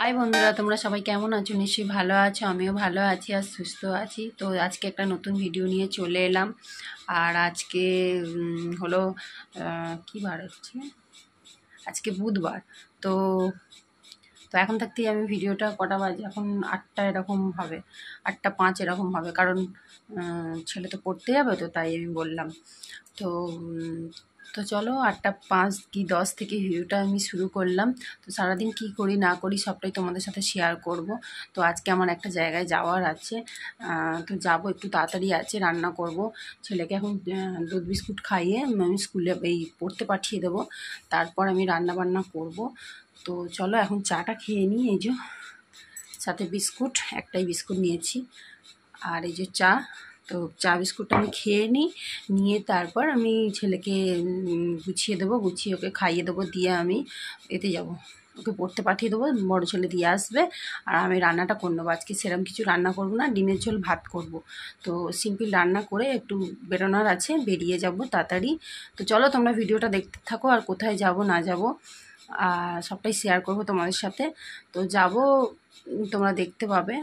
High বন্ধুরা, তোমরা সবাই কেমন আছো? নিশ্চয়ই ভালো আছো। আমিও ভালো আছি আর সুস্থ আছি। তো আজকে একটা নতুন ভিডিও নিয়ে চলে এলাম। আর আজকে হলো কী বার হচ্ছে, আজকে বুধবার। তো তো এখন থাকতেই আমি ভিডিওটা কটা বাজে, এখন 8টা এরকম হবে, 8টা 5 এরকম হবে, কারণ ছেলে তো পড়তে যাবে, তো তাই আমি বললাম। তো তো চলো 8টা 5 কি 10 থেকে ভিডিওটা আমি শুরু করলাম। তো সারাদিন কি করি না করি সবটাই তোমাদের সাথে শেয়ার করব। তো আজকে আমার একটা জায়গায় যাওয়ার আছে, তো যাব, একটু তাড়াতাড়ি আছে, রান্না করব। ছেলেকে এখন দুধ বিস্কুট খাইয়ে আমি স্কুলে এই পড়তে পাঠিয়ে দেবো, তারপর আমি রান্না বান্না করব। তো চলো এখন চাটা খেয়ে নিই। এই যে সাথে বিস্কুট, একটাই বিস্কুট নিয়েছি, আর এই যে চা। তো চা বিস্কুটটা আমি খেয়ে নিয়ে তারপর আমি ছেলেকে গুছিয়ে দেবো, গুছিয়ে ওকে খাইয়ে দেবো, দিয়ে আমি এতে যাব, ওকে পড়তে পাঠিয়ে দেবো। বড়ো ছেলে দিয়ে আসবে আর আমি রান্নাটা করে নেবো। আজকে সেরকম কিছু রান্না করবো না, ডিমের ঝোল ভাত করব। তো সিম্পল রান্না করে একটু বেরোনোর আছে, বেরিয়ে যাব তাড়াতাড়ি। তো চলো তোমরা ভিডিওটা দেখতে থাকো, আর কোথায় যাব না যাব আর সবটাই শেয়ার করব তোমাদের সাথে। তো যাব, তোমরা দেখতে পাবে।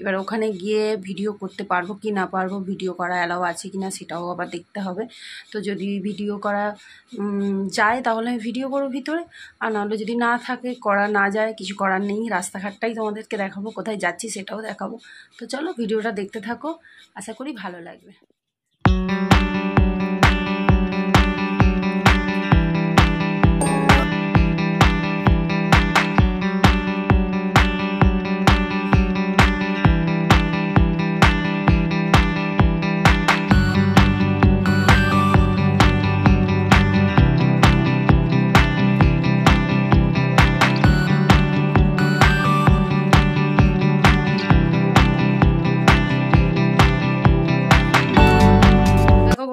এবার ওখানে গিয়ে ভিডিও করতে পারবো কি না পারবো, ভিডিও করা অ্যালাউ আছে কি না সেটাও আবার দেখতে হবে। তো যদি ভিডিও করা যায় তাহলে আমি ভিডিও করবো ভিতরে, আর নাহলে যদি না থাকে, করা না যায়, কিছু করার নেই, রাস্তাঘাটটাই তোমাদেরকে দেখাবো, কোথায় যাচ্ছি সেটাও দেখাবো। তো চলো ভিডিওটা দেখতে থাকো, আশা করি ভালো লাগবে।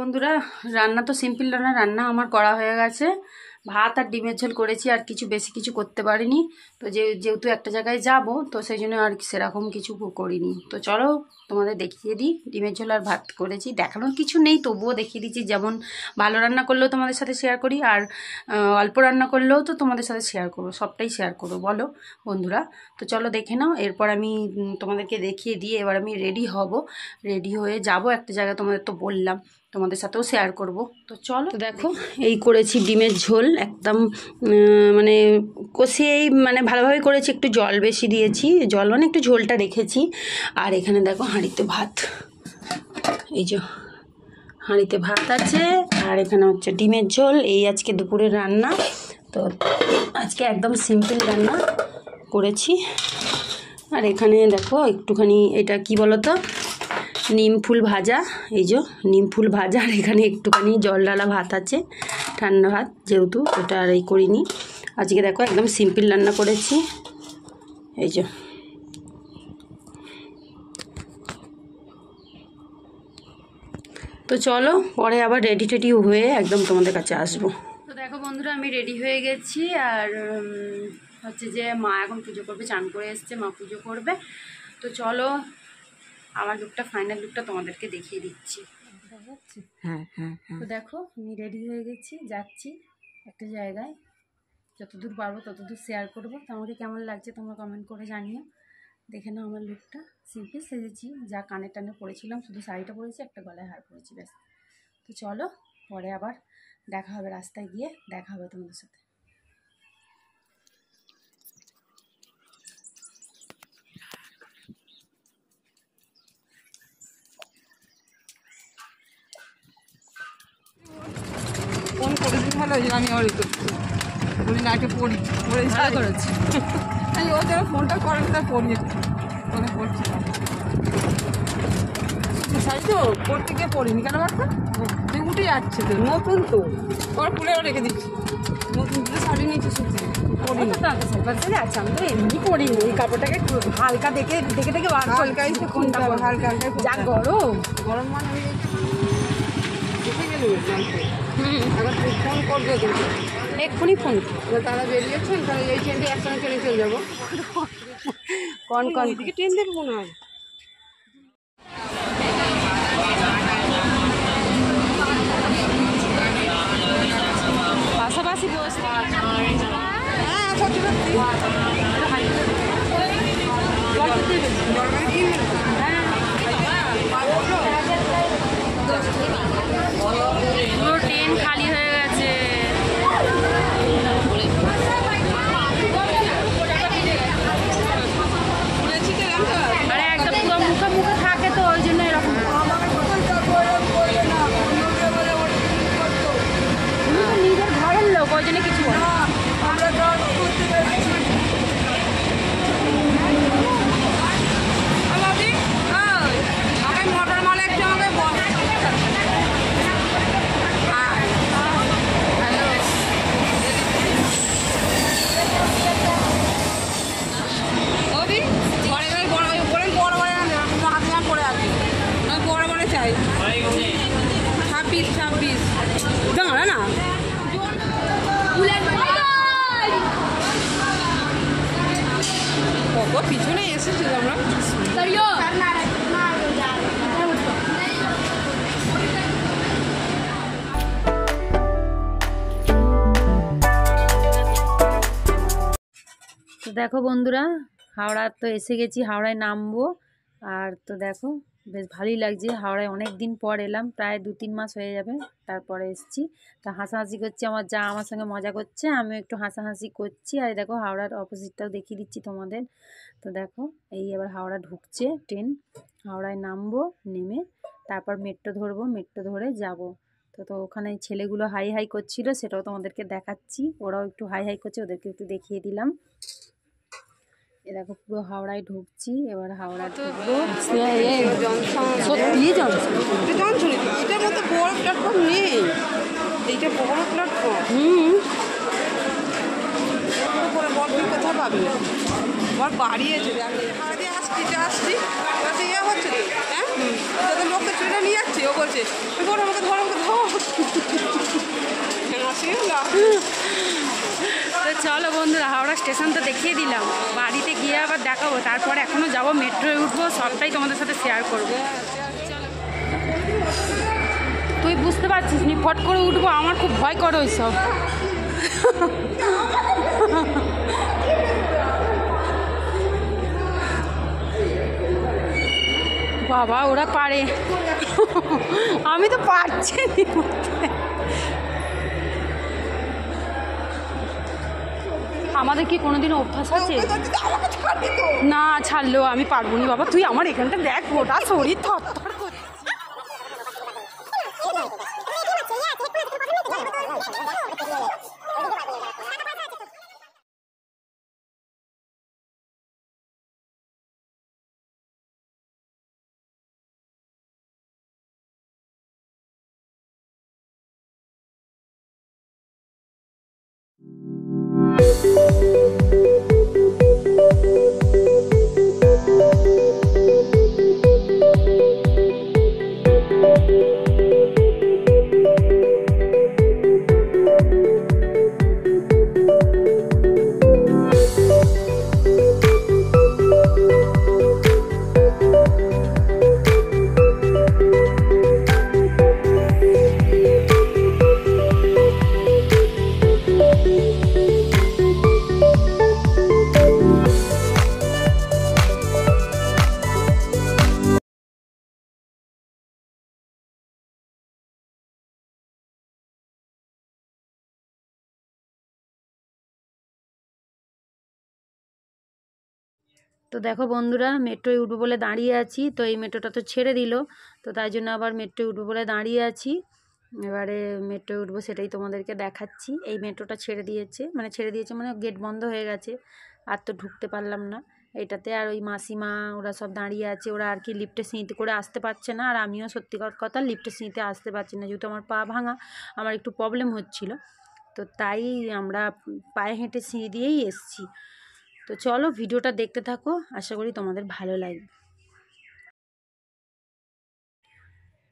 বন্ধুরা, রান্না তো সিম্পল রান্না আমার করা হয়ে গেছে। ভাত আর ডিমের ঝোল করেছি, আর কিছু বেশি কিছু করতে পারিনি। তো যেহেতু একটা জায়গায় যাব, তো সেই জন্য আর সেরকম কিছু করিনি। তো চলো তোমাদের দেখিয়ে দিই, ডিমের ঝোল আর ভাত করেছি। দেখানোর কিছু নেই, তবুও দেখিয়ে দিচ্ছি। যেমন ভালো রান্না করলেও তোমাদের সাথে শেয়ার করি, আর অল্প রান্না করলেও তো তোমাদের সাথে শেয়ার করবো, সবটাই শেয়ার করবো, বলো বন্ধুরা। তো চলো দেখে নাও, এরপর আমি তোমাদেরকে দেখিয়ে দিয়ে এবার আমি রেডি হব। রেডি হয়ে যাব একটা জায়গায়, তোমাদের তো বললাম, তোমাদের সাথেও শেয়ার করব। তো চলো। তো দেখো, এই করেছি ডিমের ঝোল, একদম মানে কষিয়েই, মানে ভালোভাবে করেছি, একটু জল বেশি দিয়েছি, জল মানে একটু ঝোলটা রেখেছি। আর এখানে দেখো হাঁড়িতে ভাত, এই যে হাঁড়িতে ভাত আছে, আর এখানে হচ্ছে ডিমের ঝোল। এই আজকে দুপুরের রান্না। তো আজকে একদম সিম্পল রান্না করেছি। আর এখানে দেখো একটুখানি, এটা কি বলো তো, নিম ফুল ভাজা। এই যে নিম ফুল ভাজা, আর এখানে একটুখানি জল ডালা ভাত আছে, ঠান্ডা ভাত যেহেতু, ওটা আর এই করিনি আজকে। দেখো একদম সিম্পল রান্না করেছি। এই যে তো চলো পরে আবার রেডি টেডি হয়ে একদম তোমাদের কাছে আসবো। তো দেখো বন্ধুরা, আমি রেডি হয়ে গেছি। আর হচ্ছে যে মা এখন পুজো করবে, চান করে এসছে, মা পুজো করবে। তো চলো আমার লুকটা, ফাইনাল লুকটা তোমাদেরকে দেখিয়ে দিচ্ছি। হ্যাঁ হ্যাঁ হ্যাঁ। তো দেখো আমি রেডি হয়ে গেছি, যাচ্ছি একটা জায়গায়, যতদূর পারবো ততদূর শেয়ার করবো। তো আমাকে কেমন লাগছে তোমরা কমেন্ট করে জানিও। দেখে নাও আমার লুকটা, সিম্পল সেজেছি, যা কানে টানে পরেছিলাম, শুধু শাড়িটা পরেছি, একটা গলায় হার পরেছি, ব্যাস। তো চলো পরে আবার দেখা হবে, রাস্তায় গিয়ে দেখা হবে তোমাদের সাথে। ফোন করেছি ভালো, আমি ওই বলি না, পড়ি পড়ে ভালো করেছি। আমি ও যারা ফোনটা করে তা পড়ি, ফোনে পড়ছি শাড়ি তো পড়তে গিয়ে পড়িনি কেন বার্তা, তুই উঠে যাচ্ছে তো নতুন, তো ওর খুলেও রেখে দিচ্ছি, নতুন শাড়ি নিয়েছি শুধু পড়িনি। আচ্ছা, আমি তো এমনি পড়িনি, ওই কাপড়টাকে হালকা দেখে দেখে দেখে হালকাই তো কোনটা হালকা হালকাই, যা গরম গরম মানে আমি দেখে গেল জানতে। এবার তুই ফোন করবে কিন্তু এক্ষুনি ফোন, তারা বেরিয়েছেন, তাহলে এই ট্রেনটি একসঙ্গে ট্রেনে চলে যাবো। কোন কোন দিকে ট্রেন দেখবো না, পাশাপাশি বসে। হ্যাঁ সত্যি সত্যি জলপাই কিনবে পুরো ট্রেন খালি হয়ে গেছে। আরে একদম পুরো মুখে মুখে থাকে তো ওই জন্য এরকম। নিজের ঘরের লোক ওই জন্য কিছু বলে মটর মালে একটু আমাকে বল। চাই 26 দাঁড়া না কত পিছনে এসেছি আমরা। তো দেখো বন্ধুরা, হাওড়া তো এসে গেছি, হাওড়ায় নামবো। আর তো দেখো বেশ ভালোই লাগছে, হাওড়ায় অনেক দিন পর এলাম, প্রায় 2-3 মাস হয়ে যাবে তারপরে এসেছি। তা হাসাহাসি করছি, আমার যা আমার সঙ্গে মজা করছে, আমিও একটু হাসাহাসি করছি। আর দেখো হাওড়ার অপোজিটটাও দেখিয়ে দিচ্ছি তোমাদের। তো দেখো এই এবার হাওড়া ঢুকছে ট্রেন, হাওড়ায় নামবো, নেমে তারপর মেট্রো ধরবো, মেট্রো ধরে যাব। তো ওখানে ছেলেগুলো হাই হাই করছিল, সেটাও তোমাদেরকে দেখাচ্ছি। ওরাও একটু হাই হাই করছে, ওদেরকে একটু দেখিয়ে দিলাম। এ দেখো পুরো হাওড়ায় ঢুকছি, এবার হাওড়া ঢুকবো। সত্যি জনশন এটার মতো বড় প্ল্যাটফর্ম নেই, এইটা বড় প্ল্যাটফর্ম। বড় কোথায় পাবে, বড় বাড়িয়েছে আসছি ইয়ে হচ্ছে হ্যাঁ, তাদের লোককে ট্রেনে নিয়ে যাচ্ছে। ও বলছে বড় আমাকে ধর, আমাকে ধর। তো চলো বন্ধুরা, হাওড়া স্টেশন তো দেখিয়ে দিলাম, বাড়িতে গিয়ে আবার দেখাবো। তারপরে এখনও যাবো, মেট্রোয় উঠবো, সবটাই তোমাদের সাথে শেয়ার করবো। তুই বুঝতে পারছিস নি, ফট করে উঠবো, আমার খুব ভয় করে ওইসব। বাবা ওরা পারে, আমি তো পারছি না। আমাদের কি কোনোদিনও অভ্যাস আছে? না ছাড়লেও আমি পারবো না বাবা, তুই আমার এখানটা দেখ, ওটা শরীর থরথর করছে। তো দেখো বন্ধুরা, মেট্রোয় উঠবো বলে দাঁড়িয়ে আছি। তো এই মেট্রোটা তো ছেড়ে দিল, তো তাই জন্য আবার মেট্রোয় উঠবো বলে দাঁড়িয়ে আছি। এবারে মেট্রোয় উঠবো, সেটাই তোমাদেরকে দেখাচ্ছি। এই মেট্রোটা ছেড়ে দিয়েছে মানে গেট বন্ধ হয়ে গেছে, আর তো ঢুকতে পারলাম না এটাতে। আর ওই মাসিমা ওরা সব দাঁড়িয়ে আছে, ওরা আর কি লিফটে সিঁড়িতে করে আসতে পারছে না। আর আমিও সত্যিকার কথা লিফটে সিঁড়িতে আসতে পারছি না, যেহেতু আমার পা ভাঙা, আমার একটু প্রবলেম হচ্ছিল। তো তাই আমরা পায়ে হেঁটে সিঁড়ি দিয়েই এসছি। তো চলো ভিডিওটা দেখতে থাকো, আশা করি তোমাদের ভালো লাগবে।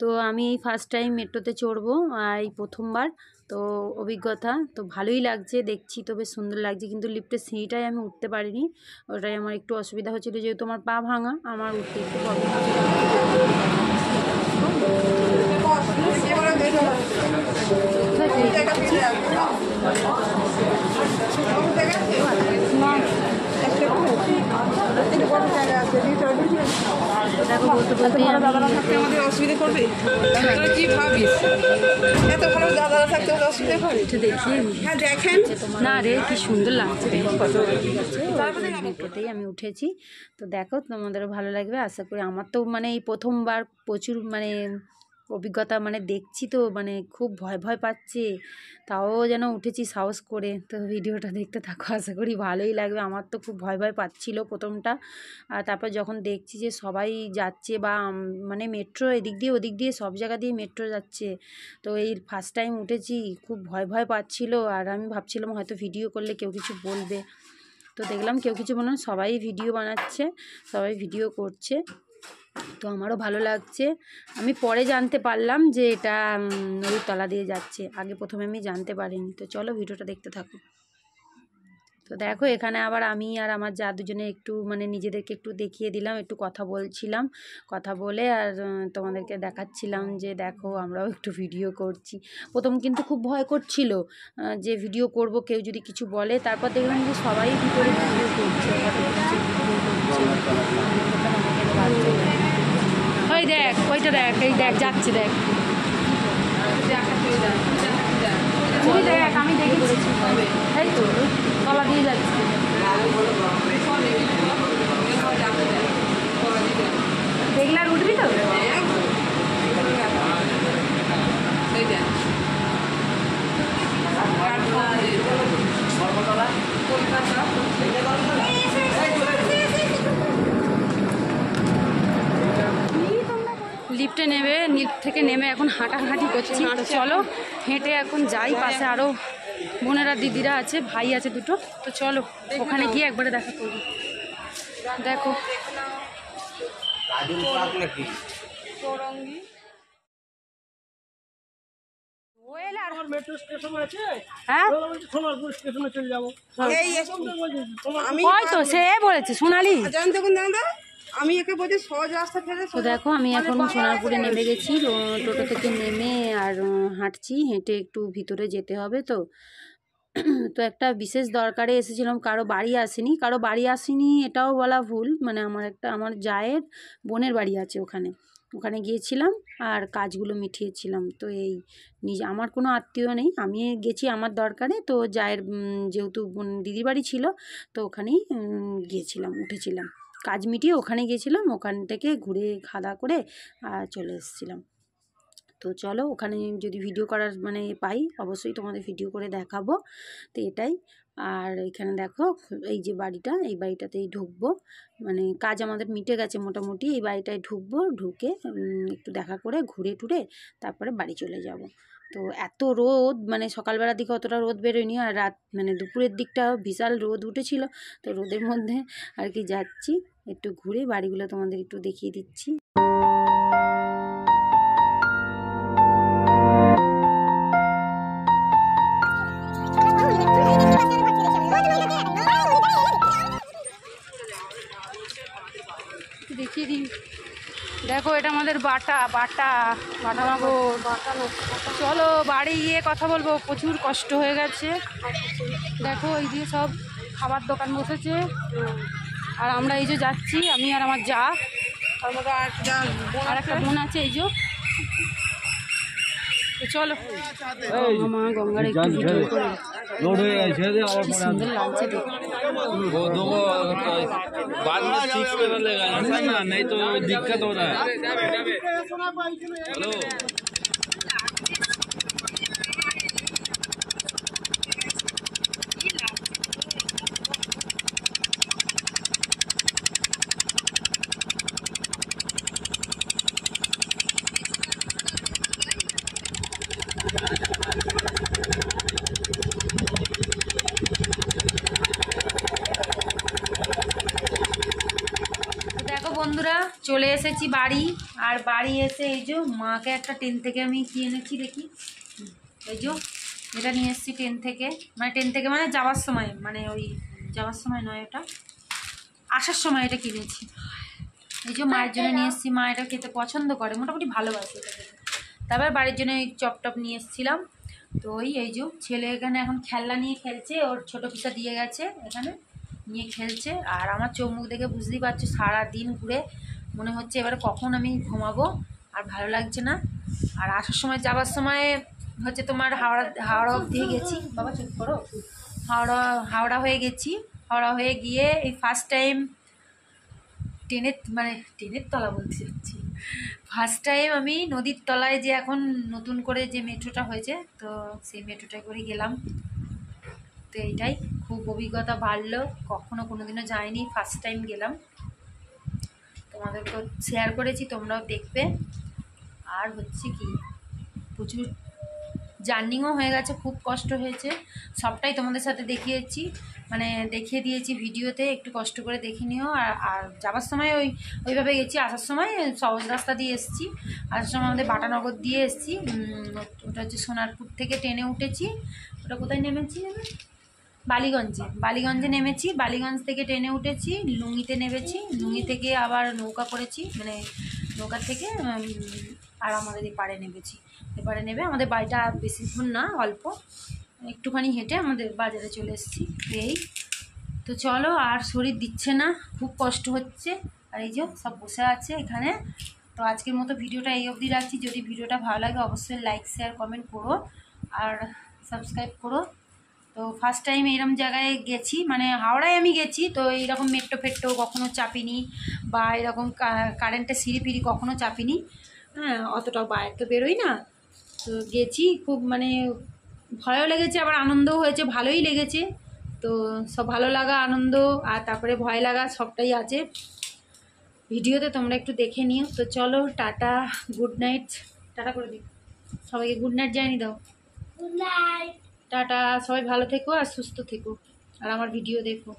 তো আমি এই ফার্স্ট টাইম মেট্রোতে চড়বো, এই প্রথমবার। তো অভিজ্ঞতা তো ভালোই লাগছে, দেখছি তো বেশ সুন্দর লাগছে, কিন্তু লিফটের সিঁড়িটাই আমি উঠতে পারিনি, ওটাই আমার একটু অসুবিধা হচ্ছিলো, যেহেতু আমার পা ভাঙা, আমার উঠতে একটু প্রবলেম হচ্ছিলো। দেখো বলতে বলতে ভালো দাদারা থাকতে আমাদের অসুবিধা করবে? তোরা কি ভাবিস? এত ভালো দাদারা থাকতে আমাদের অসুবিধা করে? দেখি হ্যাঁ দেখেন না রে কি সুন্দর লাগছে দেখো কত মেট্রোতেই আমি উঠেছি। তো দেখো তোমাদেরও ভালো লাগবে আশা করি। আমার তো মানে এই প্রথমবার প্রচুর মানে অভিজ্ঞতা মানে দেখছি তো মানে খুব ভয় ভয় পাচ্ছে, তাও যেন উঠেছি সাহস করে। তো ভিডিওটা দেখতে থাকো, আশা করি ভালোই লাগবে। আমার তো খুব ভয় ভয় পাচ্ছিল প্রথমটা, আর তারপর যখন দেখছি যে সবাই যাচ্ছে বা মানে মেট্রো এদিক দিয়ে ওদিক দিয়ে সব জায়গা দিয়ে মেট্রো যাচ্ছে, তো এই ফার্স্ট টাইম উঠেছি, খুব ভয় ভয় পাচ্ছিল। আর আমি ভাবছিলাম হয়তো ভিডিও করলে কেউ কিছু বলবে, তো দেখলাম কেউ কিছু বললাম, সবাই ভিডিও বানাচ্ছে, সবাই ভিডিও করছে। তো আমারও ভালো লাগছে। আমি পরে জানতে পারলাম যে এটা নদীর তলা দিয়ে যাচ্ছে, আগে প্রথমে আমি জানতে পারিনি। তো চলো ভিডিওটা দেখতে থাকো। তো দেখো এখানে আবার আমি আর আমার যা দুজনে একটু মানে নিজেদেরকে একটু দেখিয়ে দিলাম, একটু কথা বলছিলাম, কথা বলে আর তোমাদেরকে দেখাচ্ছিলাম যে দেখো আমরাও একটু ভিডিও করছি। প্রথম কিন্তু খুব ভয় করছিল যে ভিডিও করব, কেউ যদি কিছু বলে। তারপর দেখলাম যে সবাই ভিতরে ভিডিও করছে, ওই দেখ ওইটা দেখ, এই দেখ যাচ্ছে দেখ, দেখ আমি দেখেছি তাই তো তলা দিয়ে যাচ্ছে। দেখলে আর উঠবি তো? লিফটে নেমে লিফট থেকে নেমে এখন হাঁটাহাঁটি করছি। তো চলো হেঁটে এখন যাই, পাশে আরও বোনেরা দিদিরা আছে, ভাই আছে দুটো। তো চলো ওখানে গিয়ে একবারে দেখা করবো। দেখো তো সে বলেছে সোনালি। আমি একে বলছি সহজ রাস্তা ফেলে। তো দেখো আমি এখন সোনারপুরে নেমে গেছি, টোটো থেকে নেমে আর হাঁটছি, হেঁটে একটু ভিতরে যেতে হবে। তো তো একটা বিশেষ দরকারে এসেছিলাম, কারো বাড়ি আসেনি এটাও বলা ভুল, মানে আমার জায়ের বোনের বাড়ি আছে ওখানে গিয়েছিলাম আর কাজগুলো মিটিয়েছিলাম। তো এই আমার কোনো আত্মীয় নেই, আমি গেছি আমার দরকারে। তো জায়ের যেহেতু দিদির বাড়ি ছিল, তো ওখানেই গিয়েছিলাম, উঠেছিলাম, কাজ মিটিয়ে ওখানে গিয়েছিলাম, ওখান থেকে ঘুরে খাওয়া করে চলে এসেছিলাম। তো চলো ওখানে যদি ভিডিও করার মানে পাই অবশ্যই তোমাদের ভিডিও করে দেখাবো। তো এটাই। আর এখানে দেখো এই যে বাড়িটা, এই বাড়িটাতেই ঢুকবো, মানে কাজ আমাদের মিটে গেছে মোটামুটি। এই বাড়িটায় ঢুকবো, ঢুকে একটু দেখা করে ঘুরে টুরে তারপরে বাড়ি চলে যাব। তো এত রোদ, মানে সকালবেলার দিকে অতটা রোদ বেরোয়নি, আর রাত মানে দুপুরের দিকটা বিশাল রোদ উঠেছিল। তো রোদের মধ্যে আর কি যাচ্ছি, একটু ঘুরে বাড়িগুলো তোমাদের একটু দেখিয়ে দিচ্ছি। দেখিয়ে দিই, দেখো এটা আমাদের বাটা মাগর। চলো বাড়ি গিয়ে কথা বলবো, প্রচুর কষ্ট হয়ে গেছে। দেখো এই যে সব খাবার দোকান বসেছে, আর আমরা এই যে যাচ্ছি, আমি আর আমার যা, আর একটা বোন আছে এই যে। তো চলো মা গঙ্গার একটু ভিডিও করে, কি সুন্দর লাগছে দেখো। बाद में फिक्स कर लेगा ना, नहीं तो दिक्कत हो रहा है। हेलो বন্ধুরা চলে এসেছি বাড়ি, আর বাড়ি এসে এই যে মাকে একটা ট্রেন থেকে আমি কি এনেছি দেখি, এই যে এটা নিয়ে এসেছি ট্রেন থেকে, মানে যাওয়ার সময়, মানে ওই যাওয়ার সময় নয়, এটা আসার সময় এটা কিনেছি। এই যে মায়ের জন্য নিয়ে এসেছি, মা এটা খেতে পছন্দ করে, মোটামুটি ভালোবাসে এটা খেতে। তারপর বাড়ির জন্য এই চপ নিয়ে এসেছিলাম। তো এই যে ছেলে এখানে এখন খেলনা নিয়ে খেলছে, ওর ছোটো পিসা দিয়ে গেছে এখানে নিয়ে খেলছে। আর আমার চোখ মুখ দেখে বুঝতেই পারছো সারাদিন ঘুরে মনে হচ্ছে এবারে কখন আমি ঘুমাবো, আর ভালো লাগছে না। আর আসার সময় যাওয়ার সময় হচ্ছে তোমার হাওড়া অবধি গেছি, বাবা চুপ করো, হাওড়া হয়ে গেছি। হাওড়া হয়ে গিয়ে এই ফার্স্ট টাইম ট্রেনের তলা বলতে যাচ্ছি, ফার্স্ট টাইম আমি নদীর তলায় যে এখন নতুন করে যে মেট্রোটা হয়েছে, তো সেই মেট্রোটায় করে গেলাম। তো এইটাই খুব অভিজ্ঞতা বাড়লো, কখনো কোনোদিনও যাইনি, ফার্স্ট টাইম গেলাম। তোমাদেরকে শেয়ার করেছি, তোমরাও দেখবে। আর হচ্ছে কি প্রচুর জার্নিংও হয়ে গেছে, খুব কষ্ট হয়েছে, সবটাই তোমাদের সাথে দেখিয়েছি, মানে দেখিয়ে দিয়েছি ভিডিওতে, একটু কষ্ট করে দেখে নিও। আর যাওয়ার সময় ওইভাবে গেছি, আসার সময় সহজ রাস্তা দিয়ে এসেছি। আসার সময় আমাদের বাটানগর দিয়ে এসেছি, ওটা হচ্ছে সোনারপুর থেকে ট্রেনে উঠেছি। ওটা কোথায় নেমেছি বালিগঞ্জে নেমেছি, বালিগঞ্জ থেকে ট্রেনে উঠেছি, লুঙ্গিতে নেমেছি, লুঙ্গি থেকে আবার নৌকা করেছি, মানে নৌকা থেকে আর আমাদের এপারে নেমেছি। এপারে নেবে আমাদের বাড়িটা বেশিক্ষণ না, অল্প একটুখানি হেঁটে আমাদের বাজারে চলে এসেছি। এই তো চলো, আর শরীর দিচ্ছে না, খুব কষ্ট হচ্ছে। আর এই যে সব বসে আছে এখানে। তো আজকের মতো ভিডিওটা এই অবধি রাখছি। যদি ভিডিওটা ভালো লাগে অবশ্যই লাইক শেয়ার কমেন্ট করো আর সাবস্ক্রাইব করো। তো ফার্স্ট টাইম এরকম জায়গায় গেছি, মানে হাওড়ায় আমি গেছি, তো এইরকম মেট্রো ফেট্রো কখনো চাপিনি, বা এরকম কারেন্টের সিঁড়ি ফিড়ি কখনো চাপিনি। হ্যাঁ, অতটাও বাইরে তো বেরোই না। তো গেছি, খুব মানে ভয়ও লেগেছে, আবার আনন্দও হয়েছে, ভালোই লেগেছে। তো সব ভালো লাগা, আনন্দ, আর তারপরে ভয় লাগা সবটাই আছে ভিডিওতে, তোমরা একটু দেখে নিও। তো চলো, টাটা, গুড নাইট, টাটা করে দিই সবাইকে, গুড নাইট জানিয়ে দাও। গুড নাইট, টাটা, সবাই ভালো থেকো আর সুস্থ থেকো, আর আমার ভিডিও দেখো।